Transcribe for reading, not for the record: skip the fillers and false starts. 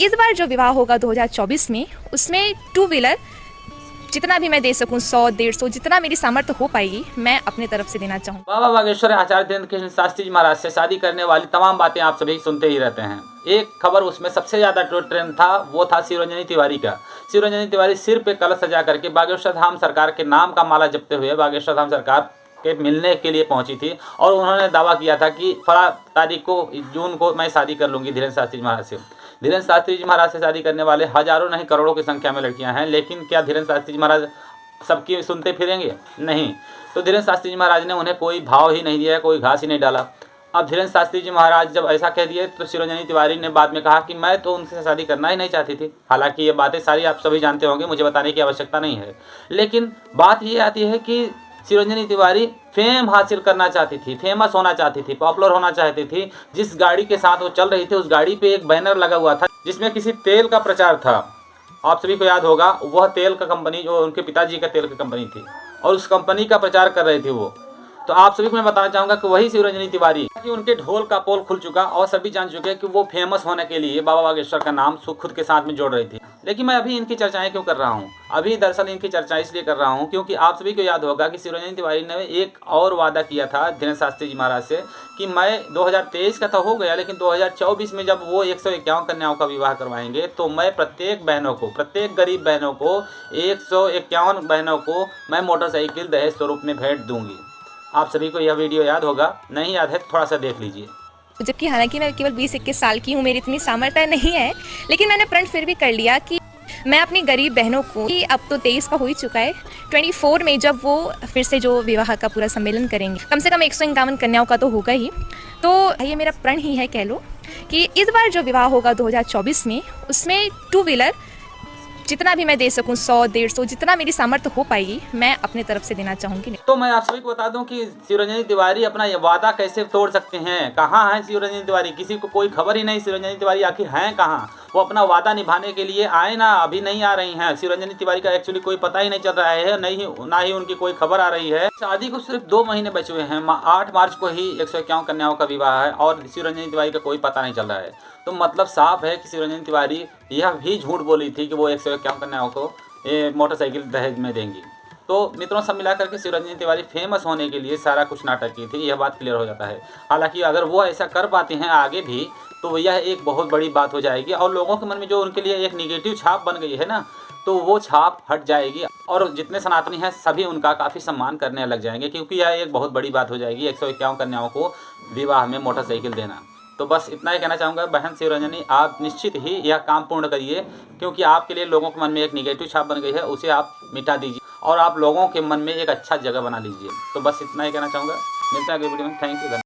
इस बार जो विवाह होगा 2024 में, उसमें टू व्हीलर जितना भी मैं दे सकूं, 100-150 जितना मेरी सामर्थ्य हो पाएगी, मैं अपने तरफ से देना चाहूँ। बाबा बागेश्वर आचार्य धीरेन्द्र कृष्ण शास्त्री जी महाराज से शादी करने वाली तमाम बातें आप सभी सुनते ही रहते हैं। एक खबर उसमें सबसे ज़्यादा ट्रेंड था, वो था शिवरंजनी तिवारी का। शिवरंजनी तिवारी सिर पे कलश सजा करके बागेश्वर धाम सरकार के नाम का माला जपते हुए बागेश्वर धाम सरकार के मिलने के लिए पहुंची थी और उन्होंने दावा किया था कि फला तारीख को, जून को मैं शादी कर लूँगी धीरेन्द्र शास्त्री जी महाराज से। धीरेन्द्र शास्त्री जी महाराज से शादी करने वाले हजारों नहीं करोड़ों की संख्या में लड़कियां हैं, लेकिन क्या धीरेन्द्र शास्त्री जी महाराज सबकी सुनते फिरेंगे? नहीं। तो धीरेन्द्र शास्त्री जी महाराज ने उन्हें कोई भाव ही नहीं दिया, कोई घास ही नहीं डाला। अब धीरेन्द्र शास्त्री जी महाराज जब ऐसा कह दिए तो शिवरंजनी तिवारी ने बाद में कहा कि मैं तो उनसे शादी करना ही नहीं चाहती थी। हालांकि ये बातें सारी आप सभी जानते होंगे, मुझे बताने की आवश्यकता नहीं है। लेकिन बात ये आती है कि शिवरंजनी तिवारी फेम हासिल करना चाहती थी, फेमस होना चाहती थी, पॉपुलर होना चाहती थी। जिस गाड़ी के साथ वो चल रही थी, उस गाड़ी पे एक बैनर लगा हुआ था जिसमें किसी तेल का प्रचार था। आप सभी को याद होगा, वह तेल का कंपनी जो उनके पिताजी का तेल की कंपनी थी और उस कंपनी का प्रचार कर रही थी वो। तो आप सभी को मैं बताना चाहूँगा कि वही शिवरंजनी तिवारी कि उनके ढोल का पोल खुल चुका और सभी जान चुके हैं कि वो फेमस होने के लिए बाबा बागेश्वर का नाम खुद के साथ में जोड़ रही थी। लेकिन मैं अभी इनकी चर्चाएं क्यों कर रहा हूँ? अभी दरअसल इनकी चर्चा इसलिए कर रहा हूँ क्योंकि आप सभी को याद होगा कि शिवरंजनी तिवारी ने एक और वादा किया था धीरेन्द्र शास्त्री जी महाराज से कि मैं 2023 का तो हो गया, लेकिन 2024 में जब वो 151 कन्याओं का विवाह करवाएंगे तो मैं प्रत्येक बहनों को, प्रत्येक गरीब बहनों को, 151 बहनों को मैं मोटरसाइकिल दहेज स्वरूप में भेंट दूंगी। आप सभी को यह वीडियो याद होगा, नहीं याद है थोड़ा सा देख लीजिए। जबकि हालांकि मैं केवल 20-21 साल की हूँ, मेरी इतनी सामर्थ्य नहीं है, लेकिन मैंने प्रण फिर भी कर लिया कि मैं अपनी गरीब बहनों को, अब तो 23 का हो ही चुका है, 24 में जब वो फिर से जो विवाह का पूरा सम्मेलन करेंगे, कम से कम 151 कन्याओं का तो होगा ही। तो ये मेरा प्रण ही है, कह लो कि इस बार जो विवाह होगा 2024 में, उसमें टू व्हीलर जितना भी मैं दे सकूं, 100-150 जितना मेरी सामर्थ्य हो पाएगी, मैं अपने तरफ से देना चाहूँगी। तो मैं आप सभी को बता दूं कि शिवरंजनी तिवारी अपना ये वादा कैसे तोड़ सकते हैं। कहाँ हैं शिवरंजनी तिवारी? किसी को कोई खबर ही नहीं शिवरंजनी तिवारी आखिर हैं कहाँ। वो अपना वादा निभाने के लिए आए ना, अभी नहीं आ रही हैं। शिवरंजनी तिवारी का एक्चुअली कोई पता ही नहीं चल रहा है, ना ही उनकी कोई खबर आ रही है। शादी को सिर्फ 2 महीने बचे हुए हैं। 8 मार्च को ही 151 कन्याओं का विवाह है और शिवरंजनी तिवारी का कोई पता नहीं चल रहा है। तो मतलब साफ है कि शिवरंजनी तिवारी यह भी झूठ बोली थी कि वो 151 कन्याओं को मोटरसाइकिल दहेज में देंगी। तो मित्रों, सब मिलाकर के शिवरंजनी तिवारी फेमस होने के लिए सारा कुछ नाटक की थी, यह बात क्लियर हो जाता है। हालांकि अगर वो ऐसा कर पाते हैं आगे भी तो यह एक बहुत बड़ी बात हो जाएगी और लोगों के मन में जो उनके लिए एक निगेटिव छाप बन गई है ना, तो वो छाप हट जाएगी और जितने सनातनी हैं सभी उनका काफ़ी सम्मान करने लग जाएंगे, क्योंकि यह एक बहुत बड़ी बात हो जाएगी 151 कन्याओं को विवाह में मोटरसाइकिल देना। तो बस इतना ही कहना चाहूँगा, बहन शिवरंजनी आप निश्चित ही यह काम पूर्ण करिए, क्योंकि आपके लिए लोगों के मन में एक निगेटिव छाप बन गई है, उसे आप मिटा दीजिए और आप लोगों के मन में एक अच्छा जगह बना लीजिए। तो बस इतना ही कहना चाहूँगा। मिलते हैं अगली वीडियो में। Thank you.